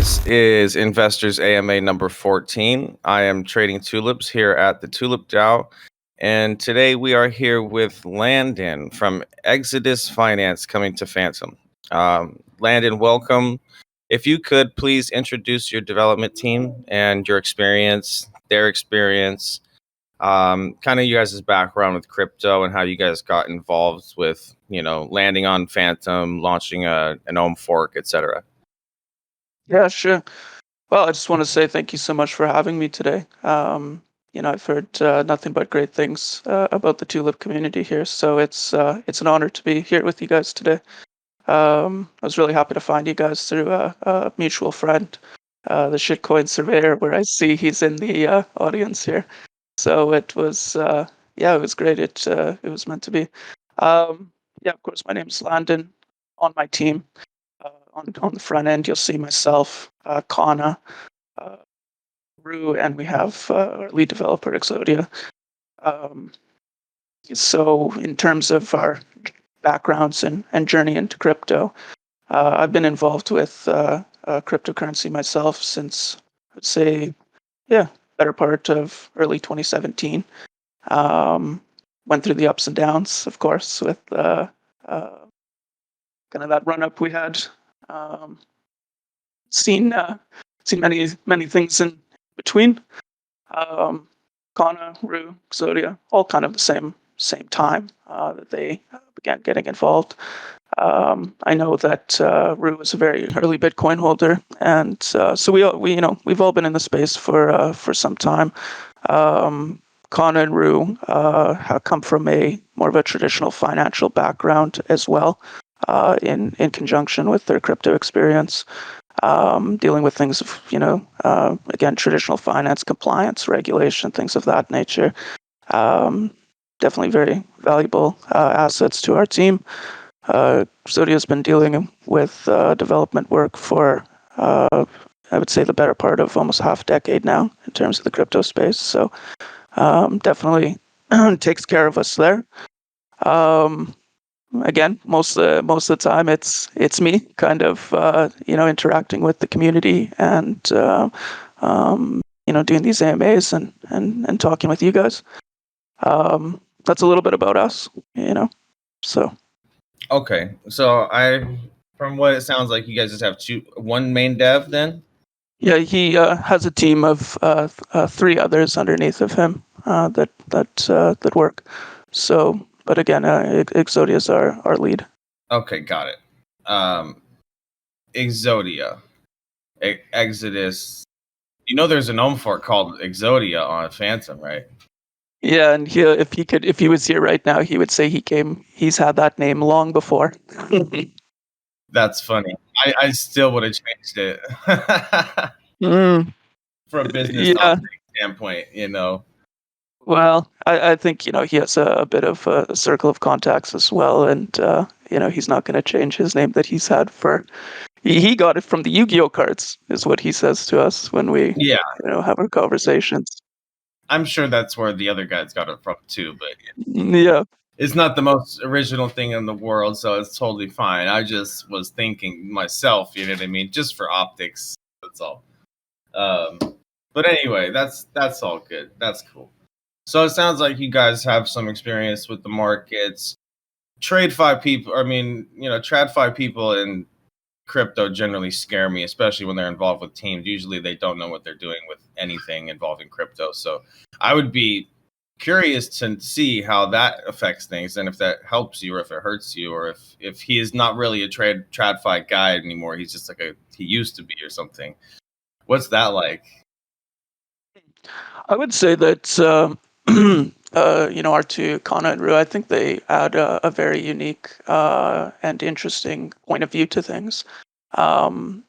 This is Investors AMA number 14. I am trading tulips here at the TulipDAO. And today we are here with Landon from Xodus Finance coming to Fantom. Landon, welcome. If you could please introduce your development team and your experience, their experience, kind of you guys' background with crypto and how you guys got involved with, landing on Fantom, launching an ohm fork, etc. Yeah, sure. Well, I just want to say thank you so much for having me today. I've heard nothing but great things about the tulip community here, so it's an honor to be here with you guys today. I was really happy to find you guys through a mutual friend, the Shitcoin Surveyor, where I see he's in the audience here. So it was, it was great. It was meant to be. Of course, my name's Landon. On my team, on the front end, you'll see myself, Kana, Rue, and we have our lead developer, Exodia. So in terms of our backgrounds and journey into crypto, I've been involved with cryptocurrency myself since, I'd say, better part of early 2017. Went through the ups and downs, of course, with kind of that run up we had. Seen many things in between. Kana, Rue, Exodia, all kind of the same time that they began getting involved. I know that Rue was a very early Bitcoin holder, and so we've all been in the space for some time. Kana and Rue have come from a more of a traditional financial background as well, in conjunction with their crypto experience. Dealing with things of, again, traditional finance, compliance, regulation, things of that nature. Definitely very valuable assets to our team. Xodi has been dealing with development work for, I would say, the better part of almost half a decade now in terms of the crypto space. So definitely takes care of us there. Again, most of the time, it's me kind of interacting with the community and doing these AMAs and talking with you guys. That's a little bit about us, So. Okay, so from what it sounds like, you guys just have one main dev then. Yeah, he has a team of 3 others underneath of him that work. So. But again, Exodia is our lead. Okay, got it. Exodia, Exodus. There's an ohm fork called Exodia on Fantom, right? Yeah, and if he was here right now, he would say he's had that name long before. That's funny. I still would have changed it from a business standpoint, Well, I think, he has a bit of a circle of contacts as well. And, he's not going to change his name that he's had for... He got it from the Yu-Gi-Oh cards, is what he says to us when we have our conversations. I'm sure that's where the other guys got it from too, but yeah, it's not the most original thing in the world, so it's totally fine. I just was thinking myself, you know what I mean, just for optics. That's all. But anyway, that's all good. That's cool. So it sounds like you guys have some experience with the markets. TradFi people in crypto generally scare me, especially when they're involved with teams. Usually they don't know what they're doing with anything involving crypto. So I would be curious to see how that affects things and if that helps you or if it hurts you or if he is not really a TradFi guy anymore. He's just like he used to be or something. What's that like? I would say that, our 2, Kana and Rue, I think they add a very unique and interesting point of view to things. Again,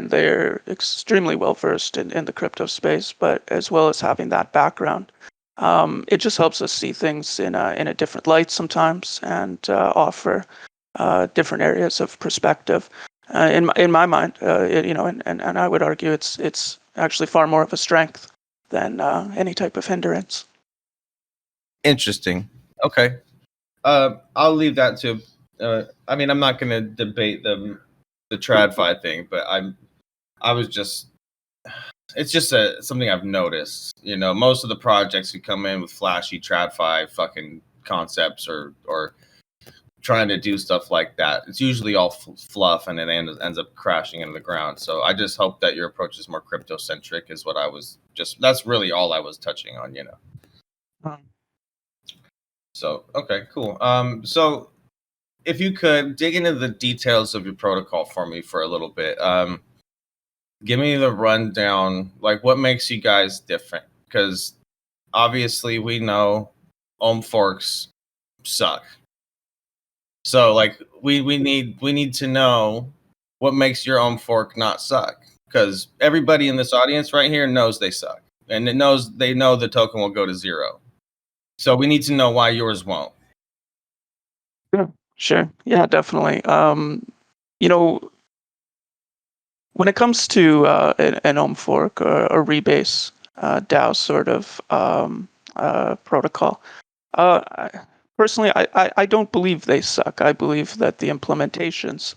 they're extremely well versed in the crypto space, but as well as having that background, it just helps us see things in a different light sometimes and offer different areas of perspective. In my mind, and I would argue it's actually far more of a strength than any type of hindrance. Interesting. Okay. I'll leave that to. I'm not going to debate them the TradFi thing, but I was just, it's just something I've noticed. You know, most of the projects who come in with flashy TradFi fucking concepts or trying to do stuff like that, it's usually all fluff, and it ends up crashing into the ground. So I just hope that your approach is more crypto centric. Is what I was just. That's really all I was touching on. You know. So okay, cool. So if you could dig into the details of your protocol for me for a little bit, give me the rundown. Like, what makes you guys different? Because obviously we know ohm forks suck. So like we need to know what makes your ohm fork not suck. Because everybody in this audience right here knows they suck, and they know the token will go to zero. So we need to know why yours won't. Sure. Yeah, definitely. You know, when it comes to an ohm fork or a rebase DAO sort of protocol, personally, I don't believe they suck. I believe that the implementations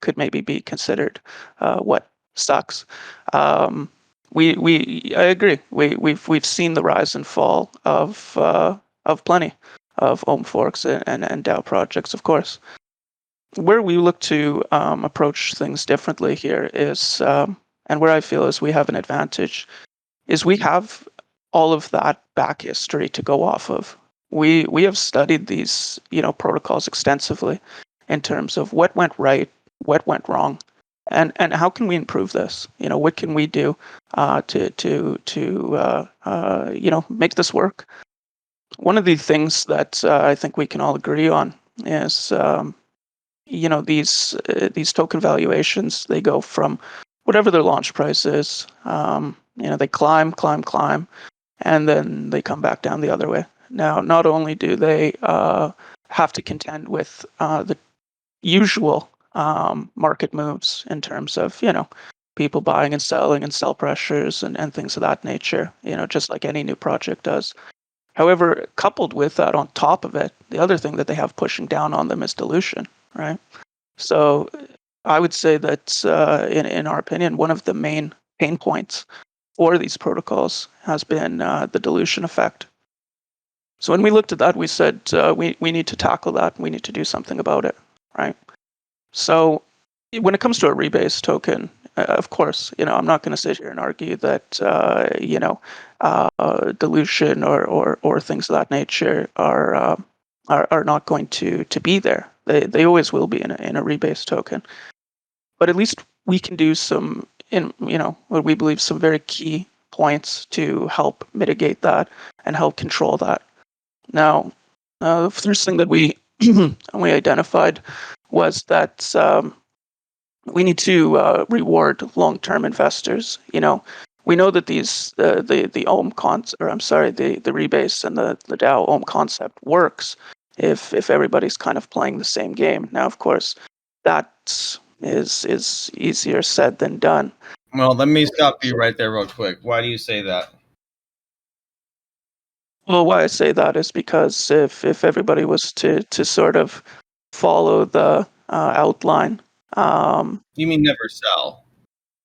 could maybe be considered what sucks. I agree. We've seen the rise and fall of plenty of ohm forks and DAO projects, of course. Where we look to approach things differently here is, and where I feel is we have an advantage, is we have all of that back history to go off of. We have studied these protocols extensively in terms of what went right, what went wrong, and how can we improve this? What can we do to make this work? One of the things that I think we can all agree on is these token valuations, they go from whatever their launch price is. They climb, and then they come back down the other way. Now, not only do they have to contend with the usual market moves in terms of people buying and selling and sell pressures and things of that nature, just like any new project does. However, coupled with that, on top of it, the other thing that they have pushing down on them is dilution, right? So I would say that, in our opinion, one of the main pain points for these protocols has been the dilution effect. So when we looked at that, we said we need to tackle that. We need to do something about it, right? So when it comes to a rebase token, of course, I'm not going to sit here and argue that dilution or things of that nature are not going to be there. They always will be in a rebase token. But at least we can do some what we believe some very key points to help mitigate that and help control that. Now, the first thing that we identified was that we need to reward long-term investors. We know that the ohm the rebase and the DAO ohm concept works if everybody's kind of playing the same game. Now, of course, that is easier said than done. Well, let me stop you right there real quick. Why do you say that? Well, why I say that is because if everybody was to sort of follow the outline, You mean never sell?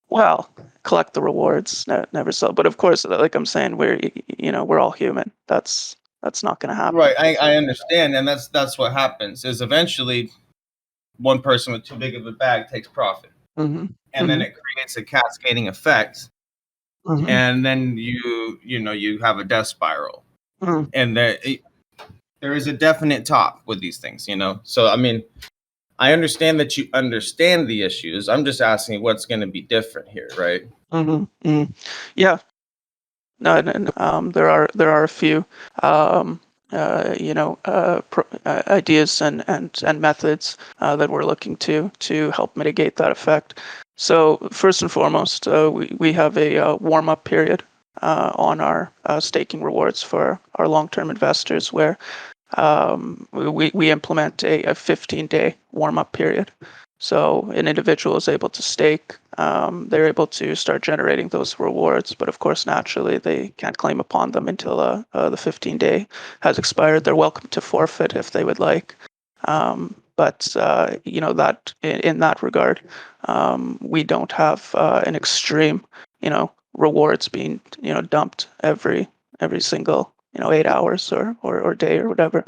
well, collect the rewards, never sell. But of course, like I'm saying, we're all human. That's not going to happen. Right, I understand, and that's what happens. Is eventually one person with too big of a bag takes profit, and then it creates a cascading effect, and then you have a death spiral, and there is a definite top with these things, So I mean, I understand that you understand the issues. I'm just asking what's going to be different here, right? Yeah. No, there are a few ideas and methods that we're looking to help mitigate that effect. So first and foremost, we have a warm-up period on our staking rewards for our long-term investors, where we implement a 15-day warm-up period. So an individual is able to stake. They're able to start generating those rewards, but of course, naturally, they can't claim upon them until the 15-day has expired. They're welcome to forfeit if they would like. but that in that regard, we don't have an extreme, rewards being dumped every single 8 hours or day or whatever.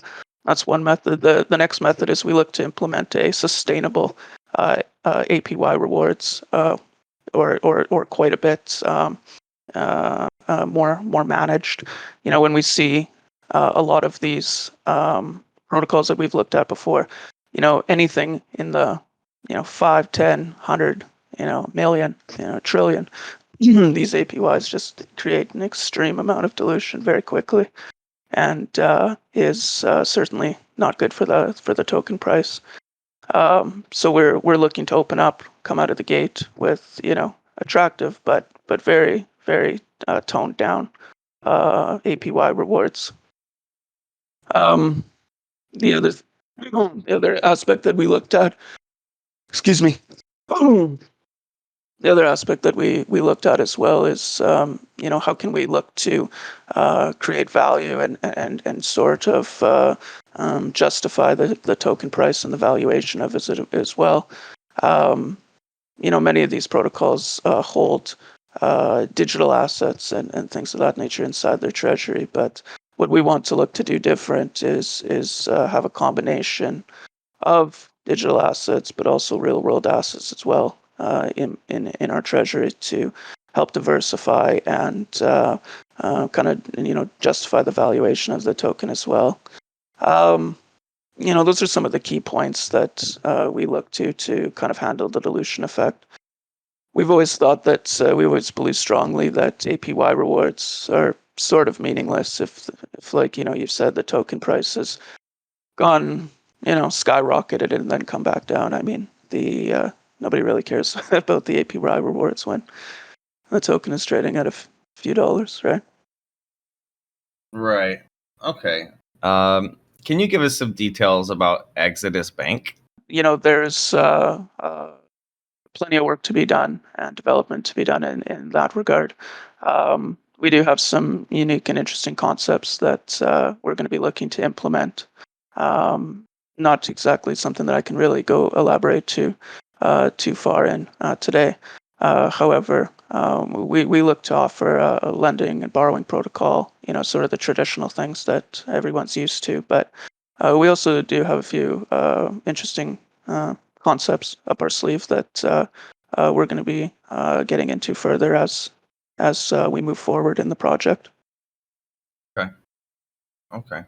That's one method. The next method is we look to implement a sustainable APY rewards, or quite a bit more managed. When we see a lot of these protocols that we've looked at before, anything in the 5, 10, 100, million, trillion, these APYs just create an extreme amount of dilution very quickly, and is certainly not good for the token price. So we're looking to open up, come out of the gate with attractive but very very toned down APY rewards. The other aspect that we looked at, excuse me, the other aspect that we looked at as well is how can we look to create value and sort of justify the token price and the valuation of it as well. Many of these protocols hold digital assets and things of that nature inside their treasury, but what we want to look to do different is have a combination of digital assets, but also real world assets as well in our treasury to help diversify and kind of justify the valuation of the token as well. Those are some of the key points that we look to kind of handle the dilution effect. We've always thought that we always believe strongly that APY rewards are sort of meaningless if like you've said, the token price has gone skyrocketed and then come back down. I mean, the nobody really cares about the APY rewards when the token is trading at a few dollars, right? Right. Okay. Can you give us some details about Exodus Bank? There's plenty of work to be done and development to be done in that regard. We do have some unique and interesting concepts that we're going to be looking to implement. Not exactly something that I can really go elaborate too far in today. However, we look to offer a lending and borrowing protocol, sort of the traditional things that everyone's used to. But we also do have a few interesting concepts up our sleeve that we're going to be getting into further as we move forward in the project. Okay.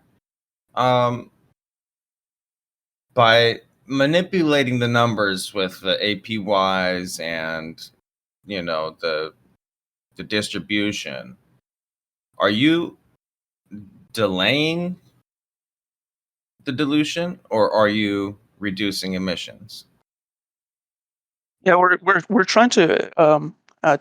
By manipulating the numbers with the APYs and the distribution, are you delaying the dilution or are you reducing emissions? Yeah, we're trying to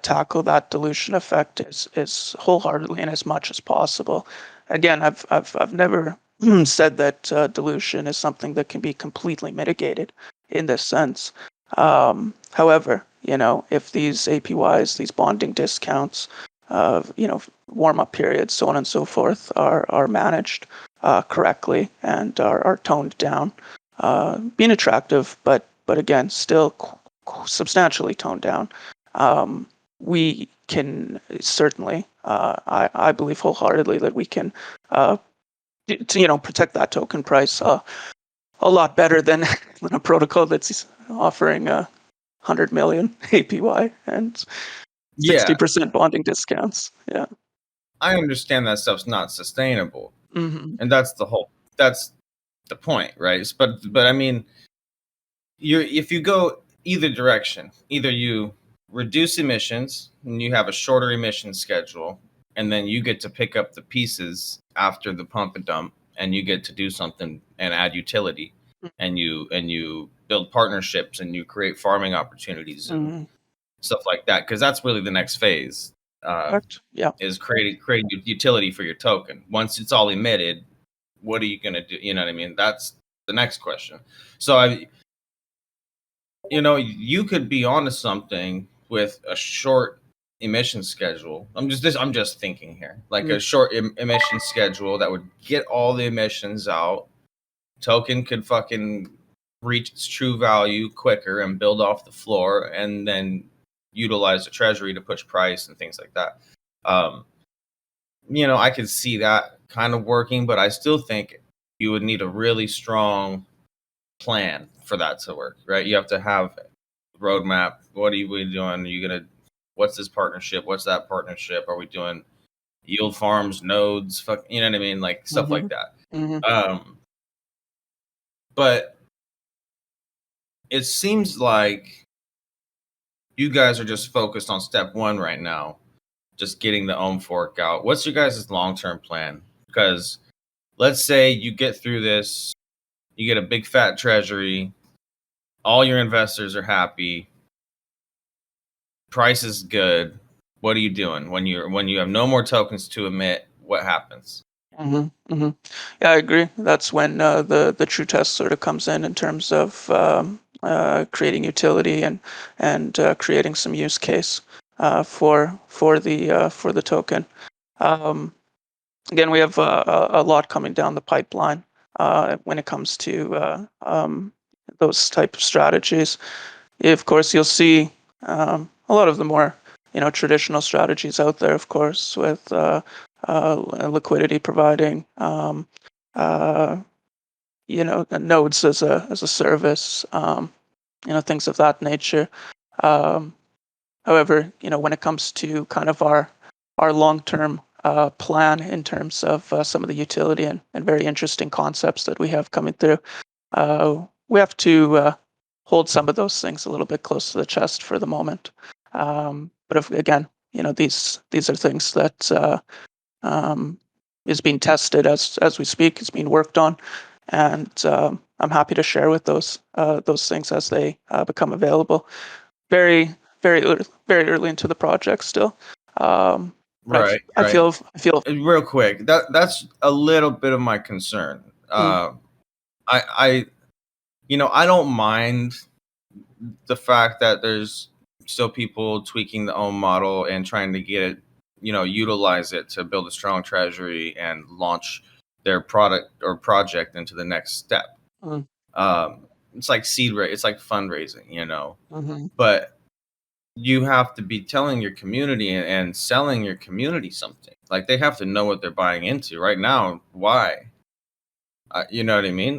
tackle that dilution effect as wholeheartedly and as much as possible. Again, I've never said that dilution is something that can be completely mitigated in this sense. However, if these APYs, these bonding discounts, warm up periods, so on and so forth, are managed correctly and are toned down, being attractive, but again, still substantially toned down, we can certainly, I believe wholeheartedly that we can, protect that token price a lot better than a protocol that's offering 100 million APY and 60% bonding discounts. Yeah, I understand that stuff's not sustainable, mm-hmm. and that's the point, right? But I mean, if you go either direction, either you reduce emissions and you have a shorter emission schedule, and then you get to pick up the pieces after the pump and dump, and you get to do something and add utility, and you build partnerships and you create farming opportunities and stuff like that, because that's really the next phase. Yeah, is creating utility for your token. Once it's all emitted, what are you going to do? You know what I mean? That's the next question. So you could be onto something with a short emission schedule. I'm just thinking here, like a short emission schedule that would get all the emissions out. Token could fucking reach its true value quicker and build off the floor, and then utilize the treasury to push price and things like that. I could see that kind of working, but I still think you would need a really strong plan for that to work, right? You have to have roadmap. What are we doing? Are you gonna? What's this partnership? What's that partnership? Are we doing yield farms, nodes? You know what I mean? Like stuff like that. But it seems like you guys are just focused on step one right now, just getting the ohm fork out. What's your guys' long-term plan? Because let's say you get through this, you get a big fat treasury, all your investors are happy, price is good. What are you doing when you have no more tokens to emit? What happens? Yeah, I agree. That's when the true test sort of comes in terms of creating utility and creating some use case for the token. Again, we have a lot coming down the pipeline when it comes to those type of strategies. Of course, you'll see a lot of the more traditional strategies out there, of course, with liquidity providing, nodes as a service, things of that nature. However, when it comes to kind of our long-term plan in terms of some of the utility and very interesting concepts that we have coming through, we have to hold some of those things a little bit close to the chest for the moment. But again, these are things that is being tested as we speak. It's being worked on, and I'm happy to share with those things as they become available. Very very early into the project still. Right. I feel Real quick, that's a little bit of my concern. I don't mind the fact that there's still people tweaking the own model and trying to get it, utilize it to build a strong treasury and launch their product or project into the next step. It's like it's like fundraising, but you have to be telling your community and selling your community something. Like they have to know what they're buying into right now. Why? You know what I mean?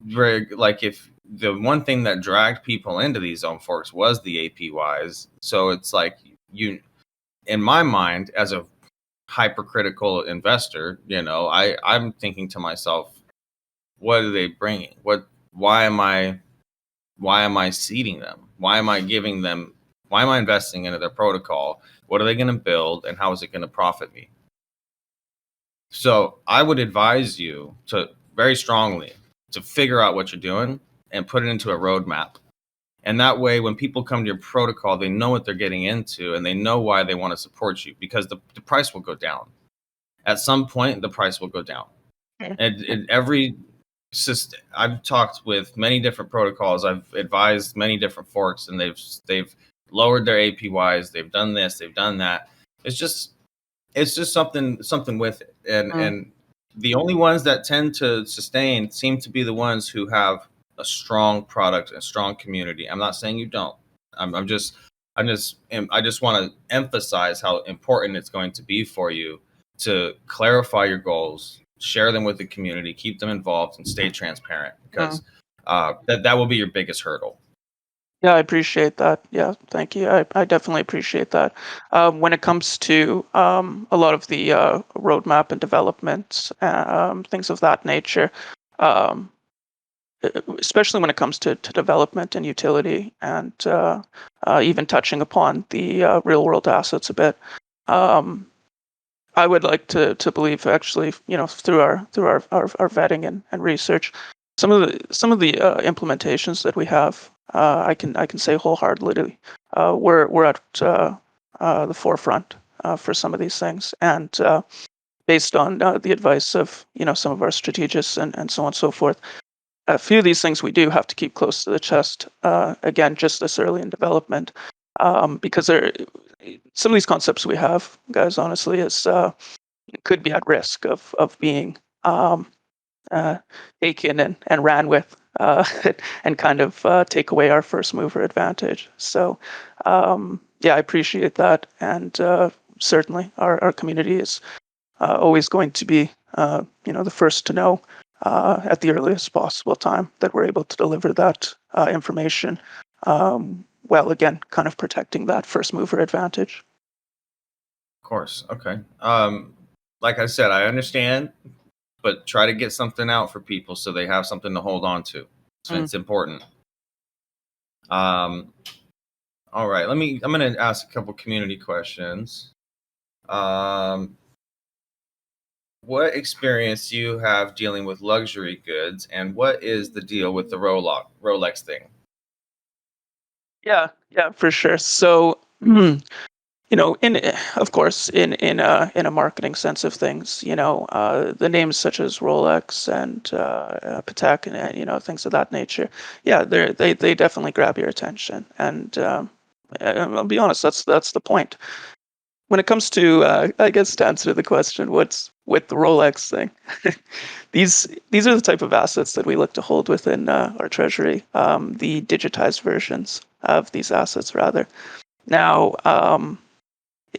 Like if the one thing that dragged people into these ohm forks was the APYs. So it's like in my mind, as a hypercritical investor, I'm thinking to myself, what are they bringing? Why am I seeding them? Why am I investing into their protocol? What are they going to build and how is it going to profit me? So I would advise you to very strongly to figure out what you're doing and put it into a roadmap. And that way, when people come to your protocol, they know what they're getting into and they know why they want to support you, because the price will go down. At some point, the price will go down. And every system, I've talked with many different protocols. I've advised many different forks, and they've lowered their APYs. They've done this. They've done that. It's just something with it. And the only ones that tend to sustain seem to be the ones who have a strong product, a strong community. I'm not saying you don't. I just want to emphasize how important it's going to be for you to clarify your goals, share them with the community, keep them involved, and stay transparent, because that will be your biggest hurdle. Yeah, I appreciate that. Yeah, thank you. I definitely appreciate that. When it comes to a lot of the roadmap and development, things of that nature, especially when it comes to development and utility, and even touching upon the real world assets a bit, I would like to believe, actually, through our vetting and research, some of the implementations that we have, I can say wholeheartedly, we're at the forefront for some of these things, and based on the advice of some of our strategists and so on and so forth. A few of these things we do have to keep close to the chest, again, just this early in development, because some of these concepts we have, guys, honestly, is could be at risk of being taken and ran with and kind of take away our first mover advantage. So yeah, I appreciate that, and certainly our community is always going to be the first to know at the earliest possible time that we're able to deliver that information. While again, kind of protecting that first mover advantage. Of course. Okay. Like I said, I understand, but try to get something out for people so they have something to hold on to. So it's important. All right. I'm going to ask a couple community questions. What experience do you have dealing with luxury goods, and what is the deal with the Rolex thing? Yeah, for sure. So, in of course, in a marketing sense of things, the names such as Rolex and Patek and things of that nature, yeah, they definitely grab your attention. And I'll be honest, that's the point. When it comes to, I guess, to answer the question, what's with the Rolex thing? These are the type of assets that we look to hold within our treasury, the digitized versions of these assets, rather. Now,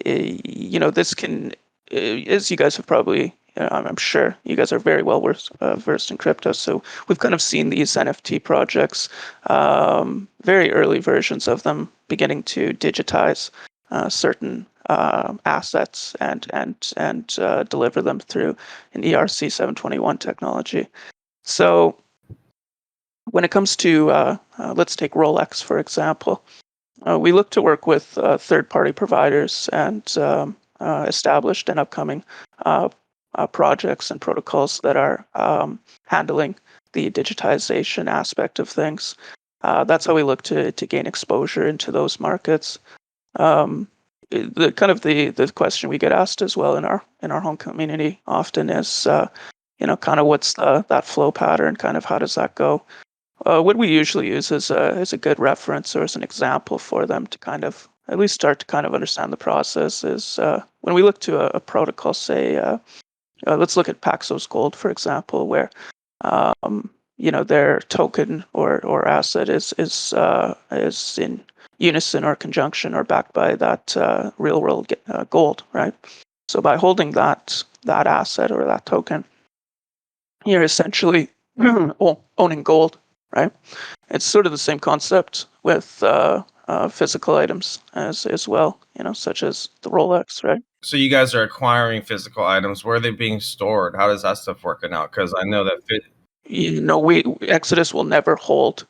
this can, as you guys have probably, I'm sure you guys are very well versed in crypto. So we've kind of seen these NFT projects, very early versions of them, beginning to digitize certain assets and deliver them through an ERC 721 technology. So when it comes to, let's take Rolex for example. We look to work with third-party providers and established and upcoming projects and protocols that are handling the digitization aspect of things. That's how we look to gain exposure into those markets. The question we get asked as well in our home community often is, kind of what's that flow pattern, kind of how does that go? What we usually use as a good reference or as an example for them to kind of at least start to kind of understand the process is when we look to a protocol, say, let's look at Paxos Gold, for example, where their token or asset is in unison or conjunction or backed by that real world gold, right? So by holding that asset or that token, you're essentially owning gold, right? It's sort of the same concept with physical items as well, such as the Rolex, right? So you guys are acquiring physical items. Where are they being stored? How does that stuff working out? Because I know that We Exodus will never hold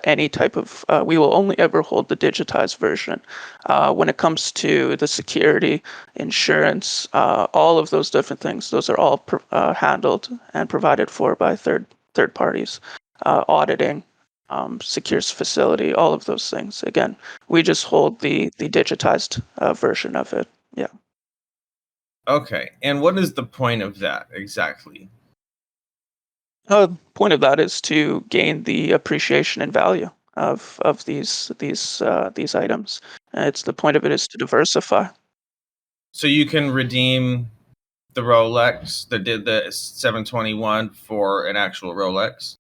any type of. We will only ever hold the digitized version. When it comes to the security, insurance, all of those different things, those are all handled and provided for by third parties. Auditing, secures facility, all of those things. Again, we just hold the digitized version of it. Yeah. Okay. And what is the point of that exactly? Point of that is to gain the appreciation and value of these items. It's the point of it is to diversify. So you can redeem the Rolex that did the 721 for an actual Rolex.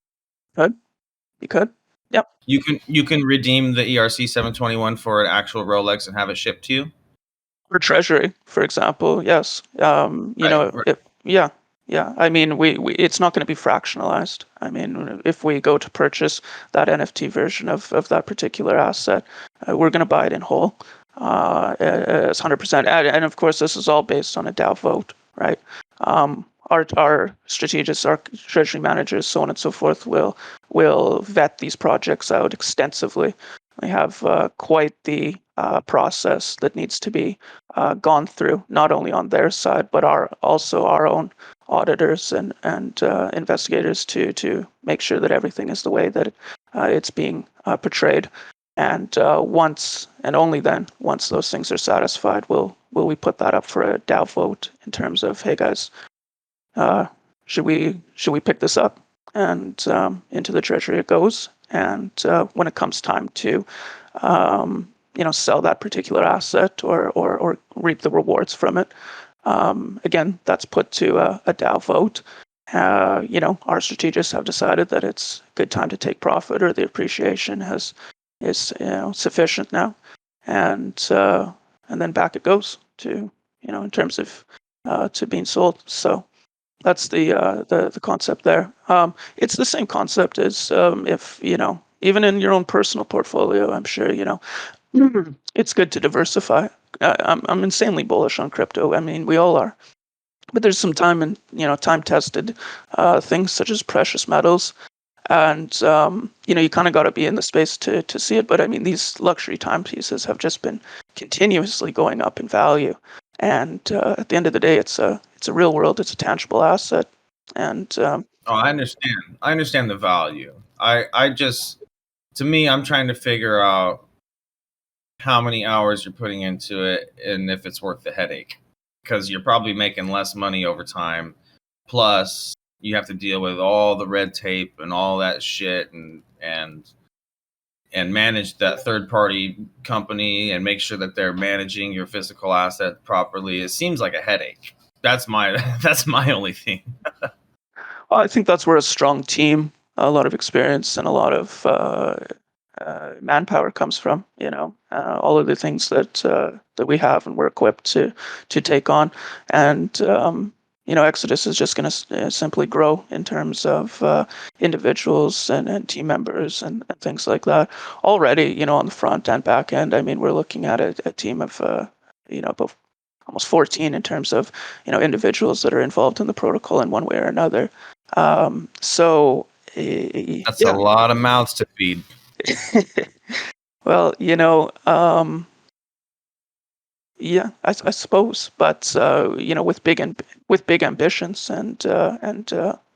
Could you could? Yep. You can redeem the ERC 721 for an actual Rolex and have it shipped to you. For treasury, for example, yes. Right. Right. Yeah, yeah. I mean, we it's not going to be fractionalized. I mean, if we go to purchase that NFT version of that particular asset, we're going to buy it in whole, as 100%. And of course, this is all based on a DAO vote, right? Our strategists, our treasury managers, so on and so forth, will vet these projects out extensively. We have quite the process that needs to be gone through, not only on their side, but also our own auditors and investigators to make sure that everything is the way that it's being portrayed. And once and only then, once those things are satisfied, will we put that up for a DAO vote in terms of, hey guys, should we pick this up? And into the treasury it goes. And when it comes time to sell that particular asset or reap the rewards from it, again, that's put to a DAO vote. our strategists have decided that it's a good time to take profit, or the appreciation is sufficient now, and then back it goes to in terms of to being sold. So that's the concept there. It's the same concept as if even in your own personal portfolio. I'm sure it's good to diversify. I'm insanely bullish on crypto. I mean, we all are. But there's some time tested things such as precious metals, and you kind of got to be in the space to see it. But I mean, these luxury timepieces have just been continuously going up in value, and at the end of the day, it's a real world, it's a tangible asset, and I understand the value. I just, to me, I'm trying to figure out how many hours you're putting into it and if it's worth the headache, because you're probably making less money over time. Plus, you have to deal with all the red tape and all that shit, and manage that third party company and make sure that they're managing your physical asset properly. It seems like a headache. That's my that's my only thing. I think that's where a strong team, a lot of experience, and a lot of manpower comes from. All of the things that we have and we're equipped to take on, and Exodus is just going to simply grow in terms of individuals and team members and things like that. Already, on the front and back end, I mean, we're looking at a team of about almost 14 in terms of individuals that are involved in the protocol in one way or another. So That's a lot of mouths to feed. Well, yeah, I suppose, but with big ambitions and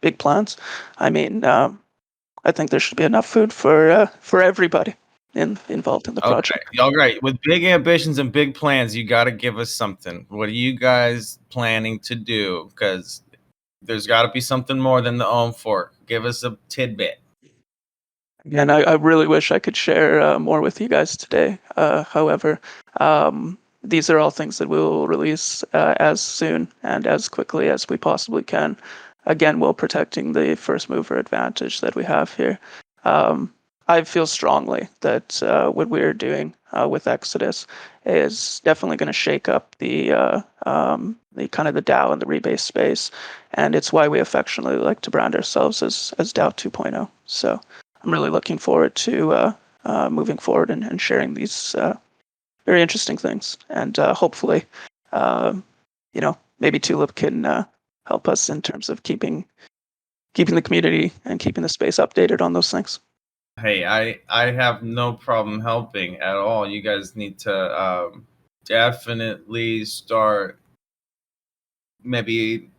big plans, I mean, I think there should be enough food for everybody involved in the project. Okay, all right. With big ambitions and big plans, you got to give us something. What are you guys planning to do? Because there's got to be something more than the ohm fork. Give us a tidbit. Again, I really wish I could share more with you guys today. However, these are all things that we will release as soon and as quickly as we possibly can. Again, while protecting the first mover advantage that we have here. I feel strongly that what we're doing with Exodus is definitely going to shake up the kind of the DAO and the rebase space, and it's why we affectionately like to brand ourselves as DAO 2.0. So I'm really looking forward to moving forward and sharing these very interesting things, and hopefully, maybe Tulip can help us in terms of keeping the community and keeping the space updated on those things. Hey, I have no problem helping at all. You guys need to definitely start. Maybe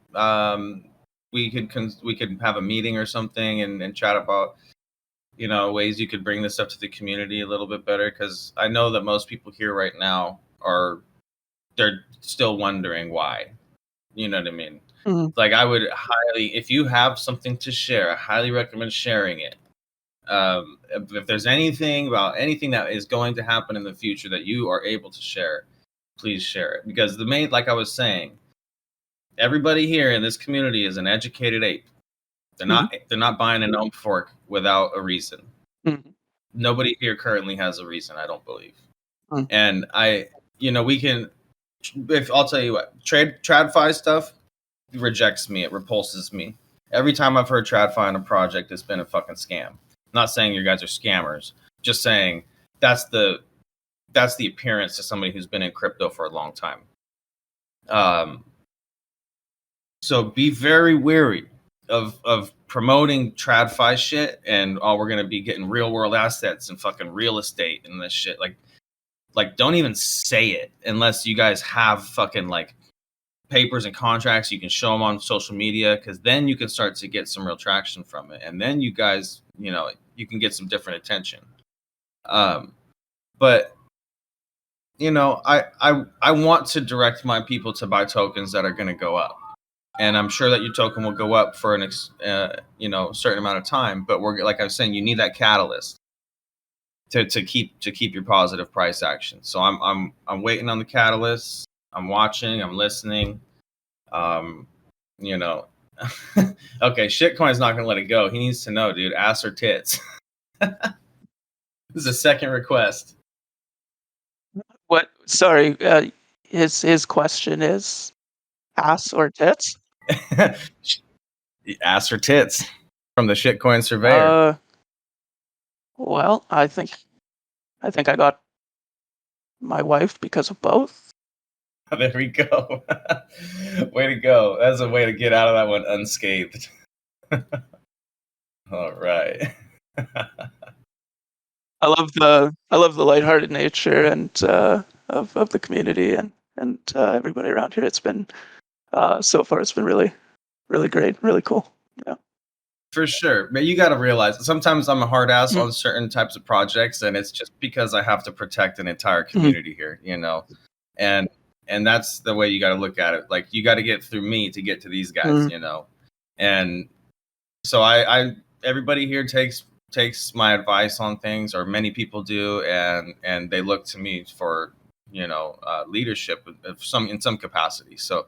we could have a meeting or something and chat about ways you could bring this up to the community a little bit better, because I know that most people here right now they're still wondering why. You know what I mean? Mm-hmm. Like, I would highly, if you have something to share, I highly recommend sharing it. If there's anything that is going to happen in the future that you are able to share, please share it, because like I was saying, everybody here in this community is an educated ape. They're not buying an ohm fork without a reason. Mm-hmm. Nobody here currently has a reason, I don't believe. Mm-hmm. And we can, if I'll tell you what, TradFi stuff rejects me. It repulses me. Every time I've heard TradFi on a project, it's been a fucking scam. Not saying you guys are scammers, just saying that's the appearance to somebody who's been in crypto for a long time. So be very wary of promoting TradFi shit and we're gonna be getting real world assets and fucking real estate and this shit. Like don't even say it unless you guys have fucking like papers and contracts you can show them on social media, because then you can start to get some real traction from it, and then you guys you can get some different attention. But I want to direct my people to buy tokens that are going to go up, and I'm sure that your token will go up for an certain amount of time, but we're, like I was saying, you need that catalyst to keep your positive price action. So I'm waiting on the catalyst. I'm watching, I'm listening. Okay, shitcoin's not gonna let it go. He needs to know, dude. Ass or tits. This is a second request. What? Sorry, his question is ass or tits? Ass or tits from the shitcoin surveyor. Well, I think I got my wife because of both. There we go. Way to go. That's a way to get out of that one unscathed. All right. I love the lighthearted nature and of the community and everybody around here. It's been so far it's been really great, really cool. Yeah. For sure. But you got to realize sometimes I'm a hard ass Mhm. on certain types of projects, and it's just because I have to protect an entire Mhm. community here, you know? And that's the way you got to look at it. Like, you got to get through me to get to these guys, Mhm. you know? And so I everybody here takes my advice on things, or many people do, and they look to me for, you know, leadership of in some capacity. So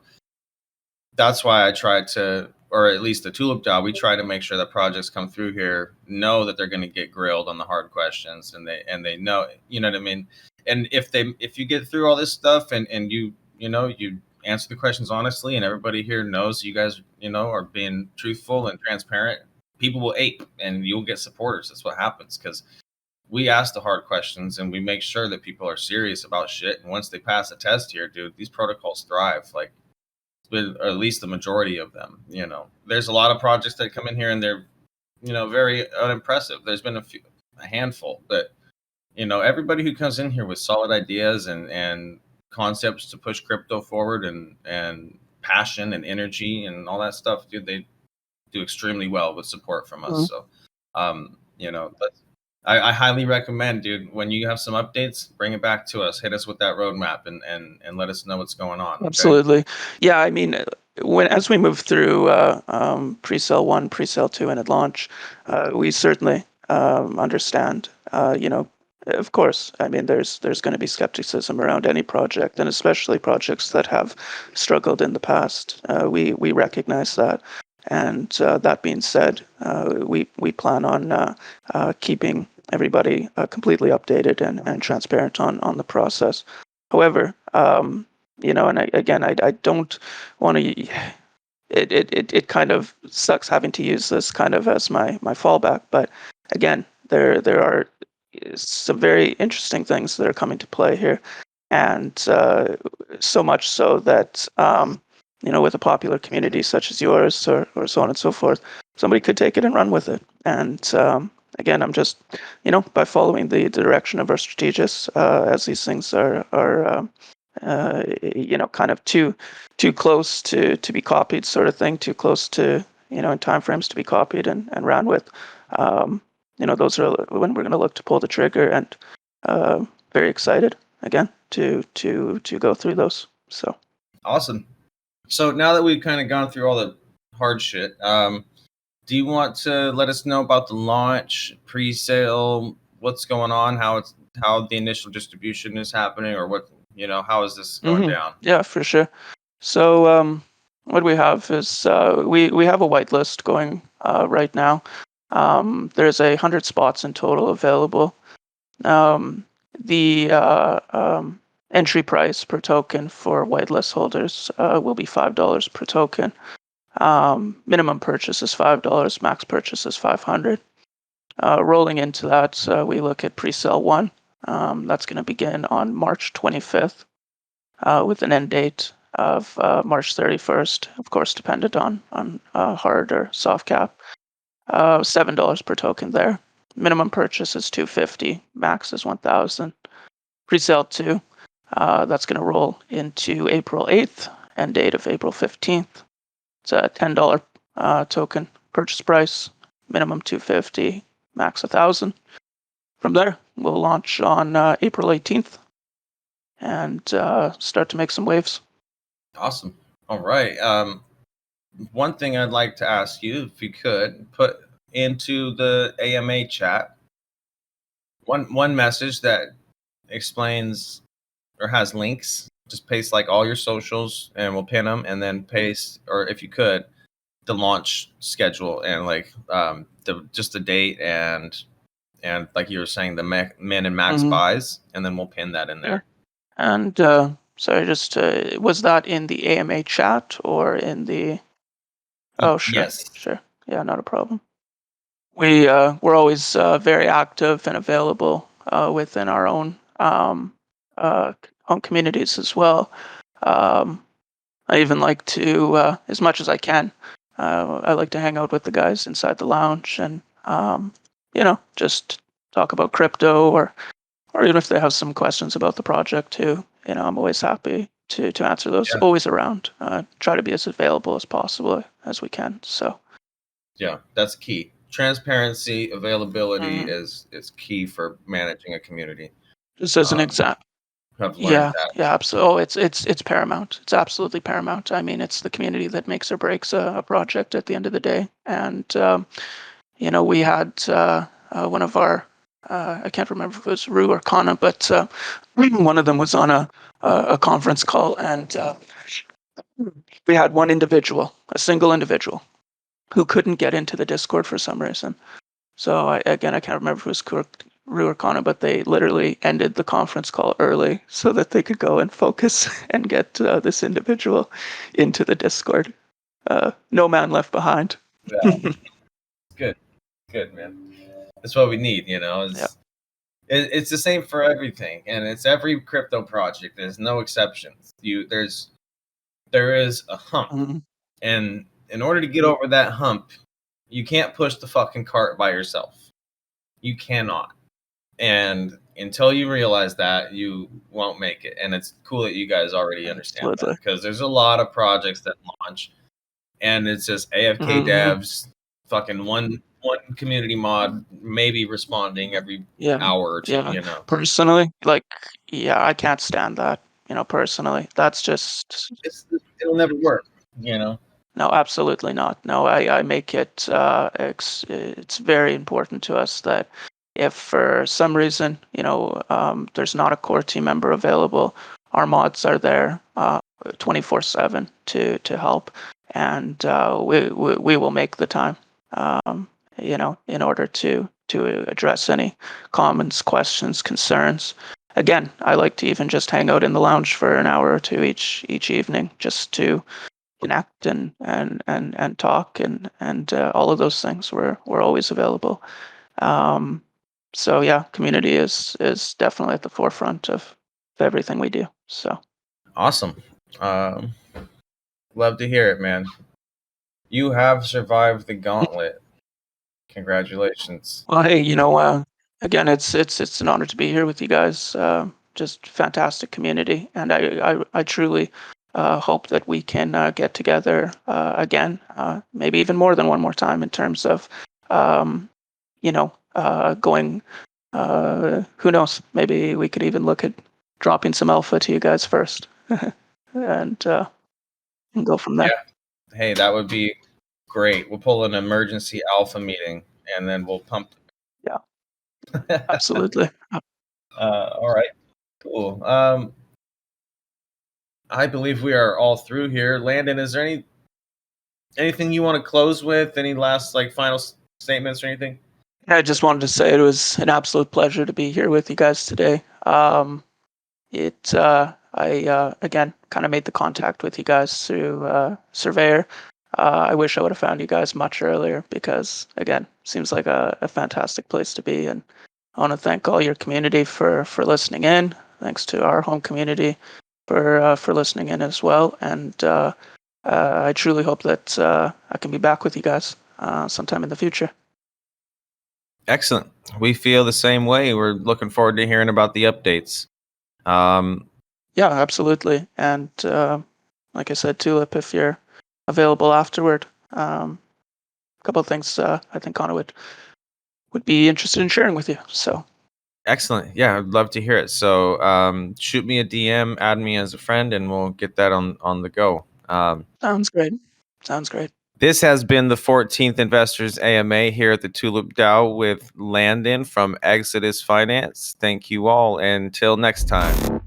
that's why I try to, or at least the TulipDAO, we try to make sure that projects come through here know that they're going to get grilled on the hard questions, and they know, you know what I mean. And if you get through all this stuff, and you know, you answer the questions honestly, and everybody here knows you guys, you know, are being truthful and transparent, people will ape, and you'll get supporters. That's what happens, because we ask the hard questions and we make sure that people are serious about shit. And once they pass a test here, dude, these protocols thrive. Like, with, or at least the majority of them. You know, there's a lot of projects that come in here and they're, you know, very unimpressive. There's been a handful, but you know, everybody who comes in here with solid ideas and concepts to push crypto forward, and passion and energy and all that stuff, dude, they do extremely well with support from us. Mhm. So, you know, I highly recommend, dude, when you have some updates, bring it back to us. Hit us with that roadmap, and let us know what's going on. Okay. Absolutely. Yeah, I mean, as we move through pre-sale 1, pre-sale 2, and at launch, we certainly understand. You know, of course, I mean, there's going to be skepticism around any project, and especially projects that have struggled in the past. We recognize that, and that being said, we plan on keeping everybody completely updated and transparent on the process. However, you know, and I don't want to. It kind of sucks having to use this kind of as my fallback, but again, there are some very interesting things that are coming to play here, and so much so that you know, with a popular community such as yours, or so on and so forth, somebody could take it and run with it. And again, I'm just, you know, by following the direction of our strategists, as these things are you know, kind of too close to be copied, sort of thing, too close to, you know, in timeframes to be copied and ran with. You know, those are when we're going to look to pull the trigger, and very excited again to go through those. So Awesome. So now that we've kind of gone through all the hard shit, do you want to let us know about the launch, pre-sale, what's going on, how the initial distribution is happening, or what, you know, how is this going down? yeah, for sure. So what we have is we have a whitelist going right now. There's 100 spots in total available. The entry price per token for whitelist holders will be $5 per token. Minimum purchase is $5. Max purchase is $500. Rolling into that, we look at pre-sale 1. That's going to begin on March 25th with an end date of March 31st, of course, dependent on hard or soft cap. $7 per token there. Minimum purchase is $250. Max is $1,000. Pre-sale 2, that's going to roll into April 8th, end date of April 15th. It's a $10 token purchase price. Minimum $250, max $1,000. From there, we'll launch on April 18th and start to make some waves. Awesome. All right. One thing I'd like to ask you, if you could put into the AMA chat one message that explains or has links. Just paste like all your socials, and we'll pin them, and then paste, or if you could, launch schedule and like just the date and like you were saying the min and max buys, and then we'll pin that in there. And sorry, just was that in the AMA chat or in the? Oh, sure, Yes. sure, yeah, not a problem. We're always very active and available within our own home communities as well. I even like to, as much as I can, I like to hang out with the guys inside the lounge and, just talk about crypto or even if they have some questions about the project too. I'm always happy to answer those. Yeah. Always around. Try to be as available as possible as we can. So. Yeah, that's key. Transparency, availability is key for managing a community. Just as an example. I've learned that. Yeah, absolutely. Oh, it's paramount. It's absolutely paramount. I mean, it's the community that makes or breaks a project at the end of the day. And we had one of our I can't remember if it was Rue or Kana, but one of them was on a conference call, and we had one individual, a single individual, who couldn't get into the Discord for some reason. So I can't remember if it was Rue or Kana, but they literally ended the conference call early so that they could go and focus and get this individual into the Discord. No man left behind. Yeah. Good, man. That's what we need, It's the same for everything, and it's every crypto project. There's no exceptions. There is a hump, and in order to get over that hump, you can't push the fucking cart by yourself. You cannot. And until you realize that, you won't make it. And it's cool that you guys already understand that, because there's a lot of projects that launch, and it's just AFK devs, fucking one community mod maybe responding every hour or two. Personally, I can't stand that. Personally, that's just it'll never work. No, absolutely not. No, I make it. It's very important to us that if for some reason, there's not a core team member available, our mods are there 24/7 to help, and we will make the time. In order to address any comments, questions, concerns. Again, I like to even just hang out in the lounge for an hour or two each evening, just to connect and talk and all of those things. We're always available. So yeah, community is definitely at the forefront of everything we do. So awesome. Love to hear it, man. You have survived the gauntlet. Congratulations. Well, hey, again, it's an honor to be here with you guys. Just fantastic community, and I truly hope that we can get together again, maybe even more than one more time in terms of, going. Who knows? Maybe we could even look at dropping some alpha to you guys first, and go from there. Yeah. Hey, that would be great. We'll pull an emergency alpha meeting, and then we'll pump. Yeah, absolutely. All right, cool. I believe we are all through here. Landon, is there anything you want to close with? Any last final statements or anything? I just wanted to say it was an absolute pleasure to be here with you guys today. I again kind of made the contact with you guys through Surveyor. I wish I would have found you guys much earlier, because again, seems like a fantastic place to be, and I want to thank all your community for listening in. Thanks to our home community for listening in as well, and I truly hope that I can be back with you guys sometime in the future. Excellent. We feel the same way. We're looking forward to hearing about the updates. Yeah, absolutely. And like I said, Tulip, if you're available afterward, a couple of things I think Connor would be interested in sharing with you. So excellent. Yeah, I'd love to hear it. So shoot me a DM, add me as a friend, and we'll get that on the go. Sounds great. This has been the 14th Investors AMA here at the TulipDAO with Landon from Xodus Finance. Thank you all. Until next time.